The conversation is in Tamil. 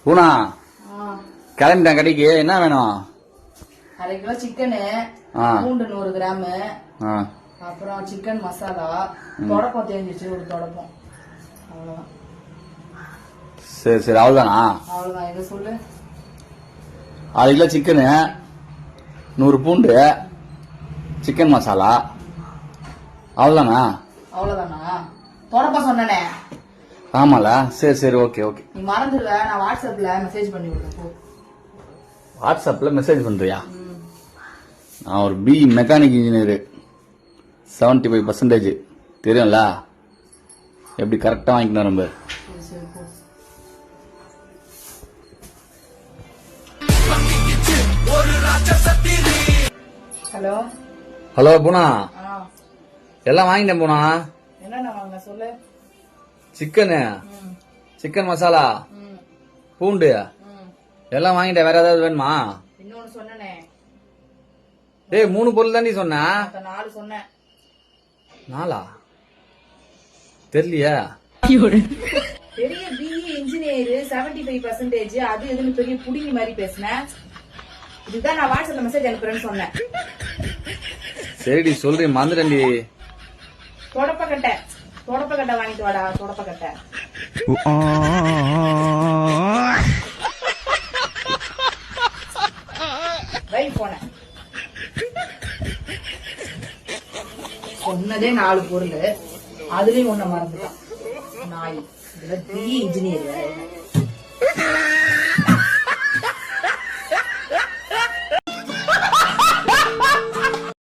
பூனா கிளம்பிட்டேன் கடைக்கு. என்ன வேணும்? அரை கிலோ சிக்கனு, பூண்டு 100 கிராம், அப்புறம் சிக்கன் மசாலா, தொடப்பம் தேஞ்சிச்சு ஒரு தொடப்பம். அவ்வளவுதான். சரி சரி, அவ்வளவுதானா? அவ்வளவுதான். எங்க சொல்லு. அரை கிலோ சிக்கனு, 100 பூண்டு, சிக்கன் மசாலா, அவ்வளவுதானா? அவ்வளவுதானா? தொடப்பம் சொன்னனே. ஆமால. சரி சரி, ஓகே ஓகே. நீ மறந்துடுவ. நான் வாட்ஸ்அப்ல மெசேஜ் பண்ணி விடுறேன். வாட்ஸ்அப்ல மெசேஜ் பண்றியா? நான் ஒரு பி மெக்கானிக் இன்ஜினியர், 75% தெரியும்ல. எப்படி கரெக்டா வாங்கிக்கணும் ரொம்ப. ஹலோ ஹலோ பூனா, எல்லாம் வாங்கிட்டேன் பூனா. என்ன வாங்க சொல்லு. சிக்கனு, சிக்கன் மசாலா, பூண்டு எல்லாம் வாங்கிட்டேன். வேற ஏதாவது வேணுமா? இன்னொன்னு சொன்னனே. டேய் 3 பொருள் தாண்டி சொன்ன. 4 சொன்னேன். 4 தெரியலையா? பெரிய பிஇ இன்ஜினியர், 75%. அது எதுன்னு பெரிய புடிங்கி மாதிரி பேசினேன். இதுதான் நான் வாட்ஸ்அப்ல மெசேஜ் அனுப்புறேன்னு சொன்னேன். சரிடி சொல்றேன், மறந்துட்டேன்டி. தொடப்பக்கட்டை வாங்கிட்டு வாடா. தொடப்பக்கட்டை. வை போன. சொன்னதே 4 பொருள், அதுலயும் ஒண்ணு மறந்துட்டான் நாய். இதுல பிஇ இன்ஜினியர்.